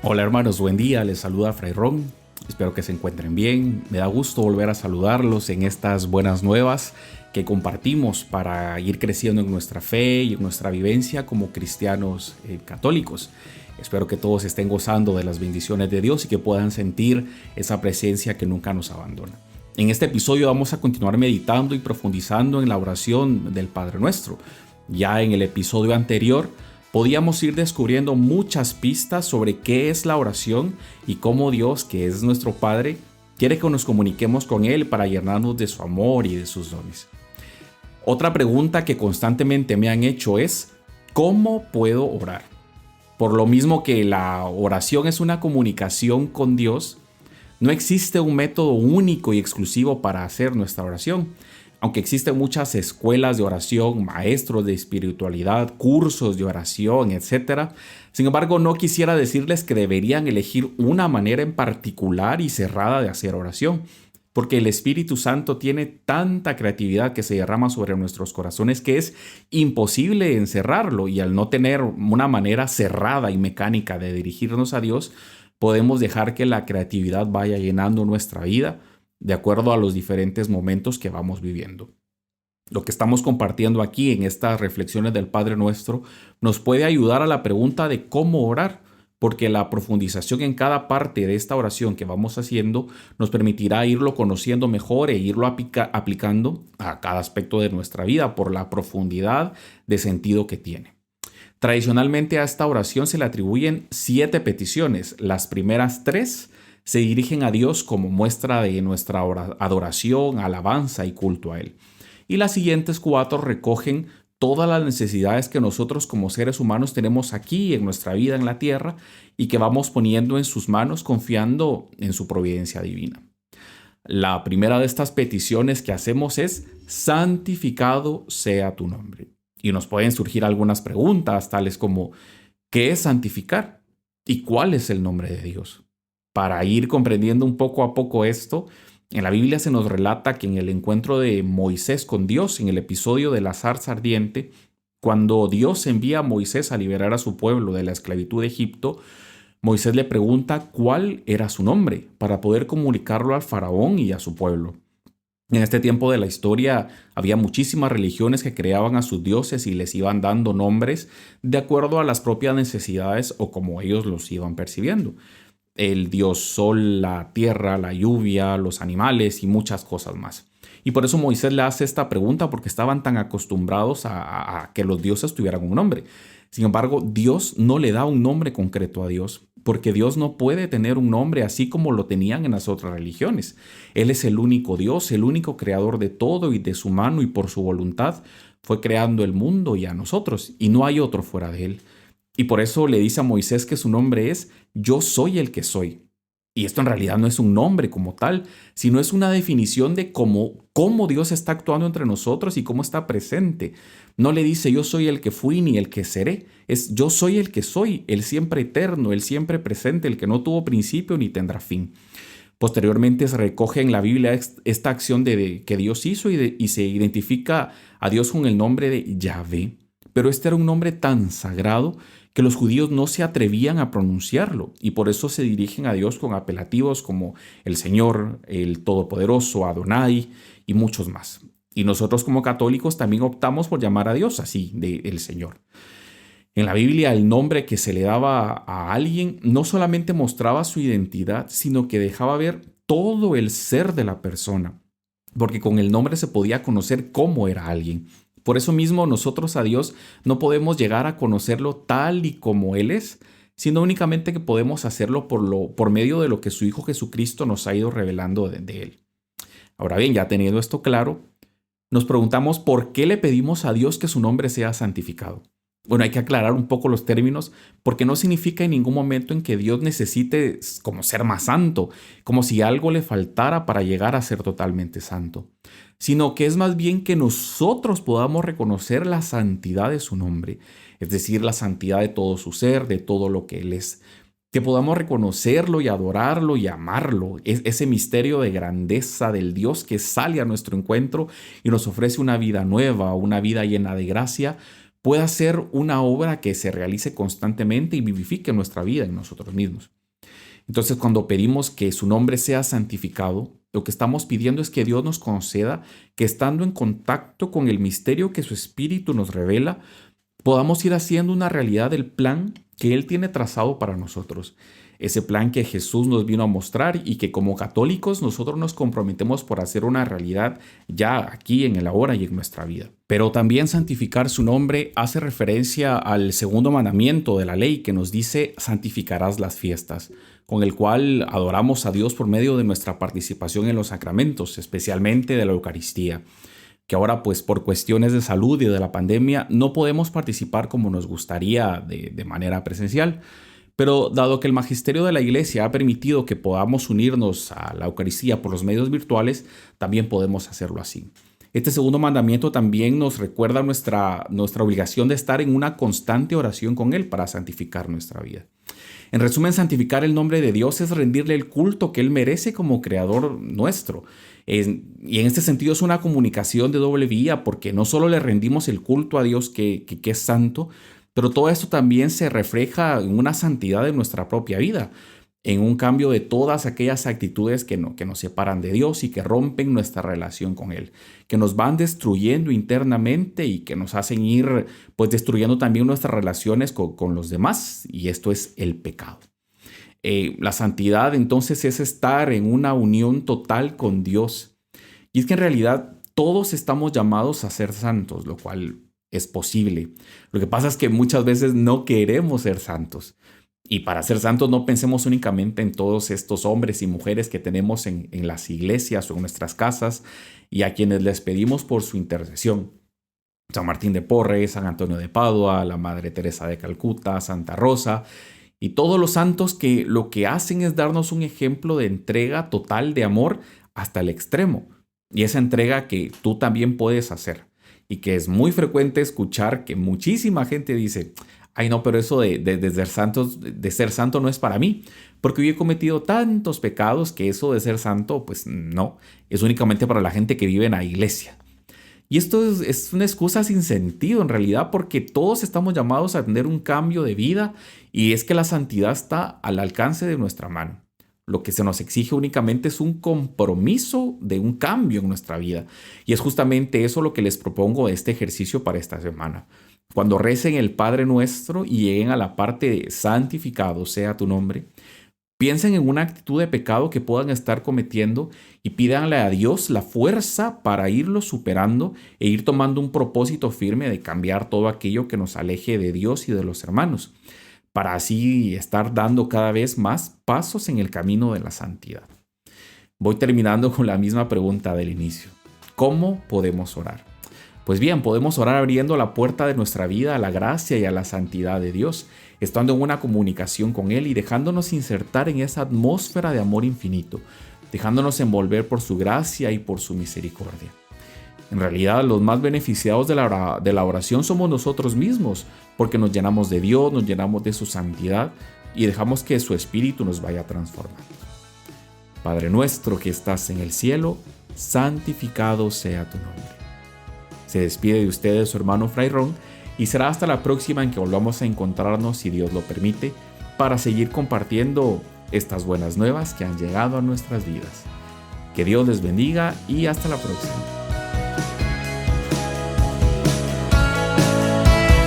Hola hermanos, buen día, les saluda Fray Ron, espero que se encuentren bien, me da gusto volver a saludarlos en estas buenas nuevas que compartimos para ir creciendo en nuestra fe y en nuestra vivencia como cristianos católicos. Espero que todos estén gozando de las bendiciones de Dios y que puedan sentir esa presencia que nunca nos abandona. En este episodio vamos a continuar meditando y profundizando en la oración del Padre Nuestro. Ya en el episodio anterior podíamos ir descubriendo muchas pistas sobre qué es la oración y cómo Dios, que es nuestro Padre, quiere que nos comuniquemos con Él para llenarnos de su amor y de sus dones. Otra pregunta que constantemente me han hecho es: ¿cómo puedo orar? Por lo mismo que la oración es una comunicación con Dios, no existe un método único y exclusivo para hacer nuestra oración. Aunque existen muchas escuelas de oración, maestros de espiritualidad, cursos de oración, etc. Sin embargo, no quisiera decirles que deberían elegir una manera en particular y cerrada de hacer oración, porque el Espíritu Santo tiene tanta creatividad que se derrama sobre nuestros corazones que es imposible encerrarlo, y al no tener una manera cerrada y mecánica de dirigirnos a Dios, podemos dejar que la creatividad vaya llenando nuestra vida de acuerdo a los diferentes momentos que vamos viviendo. Lo que estamos compartiendo aquí en estas reflexiones del Padre Nuestro nos puede ayudar a la pregunta de cómo orar, porque la profundización en cada parte de esta oración que vamos haciendo nos permitirá irlo conociendo mejor e irlo aplicando a cada aspecto de nuestra vida por la profundidad de sentido que tiene. Tradicionalmente a esta oración se le atribuyen 7 peticiones. Las primeras 3 se dirigen a Dios como muestra de nuestra adoración, alabanza y culto a Él. Y las siguientes 4 recogen todas las necesidades que nosotros como seres humanos tenemos aquí en nuestra vida en la tierra y que vamos poniendo en sus manos confiando en su providencia divina. La primera de estas peticiones que hacemos es: santificado sea tu nombre. Y nos pueden surgir algunas preguntas tales como: ¿qué es santificar? ¿Y cuál es el nombre de Dios? Para ir comprendiendo un poco a poco esto, en la Biblia se nos relata que en el encuentro de Moisés con Dios, en el episodio de la zarza ardiente, cuando Dios envía a Moisés a liberar a su pueblo de la esclavitud de Egipto, Moisés le pregunta cuál era su nombre para poder comunicarlo al faraón y a su pueblo. En este tiempo de la historia había muchísimas religiones que creaban a sus dioses y les iban dando nombres de acuerdo a las propias necesidades o como ellos los iban percibiendo. El dios sol, la tierra, la lluvia, los animales y muchas cosas más. Y por eso Moisés le hace esta pregunta, porque estaban tan acostumbrados a que los dioses tuvieran un nombre. Sin embargo, Dios no le da un nombre concreto a Dios, porque Dios no puede tener un nombre así como lo tenían en las otras religiones. Él es el único Dios, el único creador de todo, y de su mano y por su voluntad fue creando el mundo y a nosotros, y no hay otro fuera de él. Y por eso le dice a Moisés que su nombre es: yo soy el que soy. Y esto en realidad no es un nombre como tal, sino es una definición de cómo Dios está actuando entre nosotros y cómo está presente. No le dice yo soy el que fui ni el que seré, es yo soy el que soy, el siempre eterno, el siempre presente, el que no tuvo principio ni tendrá fin. Posteriormente se recoge en la Biblia esta acción que Dios hizo y se identifica a Dios con el nombre de Yahvé. Pero este era un nombre tan sagrado que los judíos no se atrevían a pronunciarlo, y por eso se dirigen a Dios con apelativos como el Señor, el Todopoderoso, Adonai y muchos más. Y nosotros como católicos también optamos por llamar a Dios así, el Señor. En la Biblia el nombre que se le daba a alguien no solamente mostraba su identidad, sino que dejaba ver todo el ser de la persona, porque con el nombre se podía conocer cómo era alguien. Por eso mismo nosotros a Dios no podemos llegar a conocerlo tal y como Él es, sino únicamente que podemos hacerlo por medio de lo que su Hijo Jesucristo nos ha ido revelando de Él. Ahora bien, ya teniendo esto claro, nos preguntamos por qué le pedimos a Dios que su nombre sea santificado. Bueno, hay que aclarar un poco los términos, porque no significa en ningún momento en que Dios necesite como ser más santo, como si algo le faltara para llegar a ser totalmente santo, sino que es más bien que nosotros podamos reconocer la santidad de su nombre, es decir, la santidad de todo su ser, de todo lo que Él es, que podamos reconocerlo y adorarlo y amarlo, ese misterio de grandeza del Dios que sale a nuestro encuentro y nos ofrece una vida nueva, una vida llena de gracia, pueda ser una obra que se realice constantemente y vivifique nuestra vida en nosotros mismos. Entonces, cuando pedimos que su nombre sea santificado, lo que estamos pidiendo es que Dios nos conceda que, estando en contacto con el misterio que su Espíritu nos revela, podamos ir haciendo una realidad del plan que Él tiene trazado para nosotros. Ese plan que Jesús nos vino a mostrar y que como católicos nosotros nos comprometemos por hacer una realidad ya aquí en el ahora y en nuestra vida. Pero también santificar su nombre hace referencia al segundo mandamiento de la ley que nos dice: santificarás las fiestas, con el cual adoramos a Dios por medio de nuestra participación en los sacramentos, especialmente de la Eucaristía, que ahora pues por cuestiones de salud y de la pandemia no podemos participar como nos gustaría de manera presencial. Pero dado que el magisterio de la Iglesia ha permitido que podamos unirnos a la Eucaristía por los medios virtuales, también podemos hacerlo así. Este segundo mandamiento también nos recuerda nuestra obligación de estar en una constante oración con Él para santificar nuestra vida. En resumen, santificar el nombre de Dios es rendirle el culto que Él merece como creador nuestro. Y en este sentido es una comunicación de doble vía, porque no solo le rendimos el culto a Dios que es santo, pero todo esto también se refleja en una santidad de nuestra propia vida, en un cambio de todas aquellas actitudes que nos separan de Dios y que rompen nuestra relación con Él, que nos van destruyendo internamente y que nos hacen ir pues destruyendo también nuestras relaciones con los demás, y esto es el pecado. La santidad entonces es estar en una unión total con Dios. Y es que en realidad todos estamos llamados a ser santos, lo cual es posible. Lo que pasa es que muchas veces no queremos ser santos. Y para ser santos no pensemos únicamente en todos estos hombres y mujeres que tenemos en las iglesias o en nuestras casas y a quienes les pedimos por su intercesión. San Martín de Porres, San Antonio de Padua, la Madre Teresa de Calcuta, Santa Rosa y todos los santos que lo que hacen es darnos un ejemplo de entrega total de amor hasta el extremo. Y esa entrega que tú también puedes hacer. Y que es muy frecuente escuchar que muchísima gente dice: ay no, pero eso de ser santo no es para mí, porque yo he cometido tantos pecados que eso de ser santo, pues no, es únicamente para la gente que vive en la iglesia. Y esto es una excusa sin sentido en realidad, porque todos estamos llamados a tener un cambio de vida, y es que la santidad está al alcance de nuestra mano. Lo que se nos exige únicamente es un compromiso de un cambio en nuestra vida. Y es justamente eso lo que les propongo de este ejercicio para esta semana. Cuando recen el Padre Nuestro y lleguen a la parte de santificado sea tu nombre, piensen en una actitud de pecado que puedan estar cometiendo y pídanle a Dios la fuerza para irlo superando e ir tomando un propósito firme de cambiar todo aquello que nos aleje de Dios y de los hermanos, para así estar dando cada vez más pasos en el camino de la santidad. Voy terminando con la misma pregunta del inicio. ¿Cómo podemos orar? Pues bien, podemos orar abriendo la puerta de nuestra vida a la gracia y a la santidad de Dios, estando en una comunicación con Él y dejándonos insertar en esa atmósfera de amor infinito, dejándonos envolver por su gracia y por su misericordia. En realidad, los más beneficiados de la oración somos nosotros mismos, porque nos llenamos de Dios, nos llenamos de su santidad y dejamos que su Espíritu nos vaya transformando. Padre nuestro que estás en el cielo, santificado sea tu nombre. Se despide de ustedes su hermano Fray Ron, y será hasta la próxima en que volvamos a encontrarnos, si Dios lo permite, para seguir compartiendo estas buenas nuevas que han llegado a nuestras vidas. Que Dios les bendiga y hasta la próxima.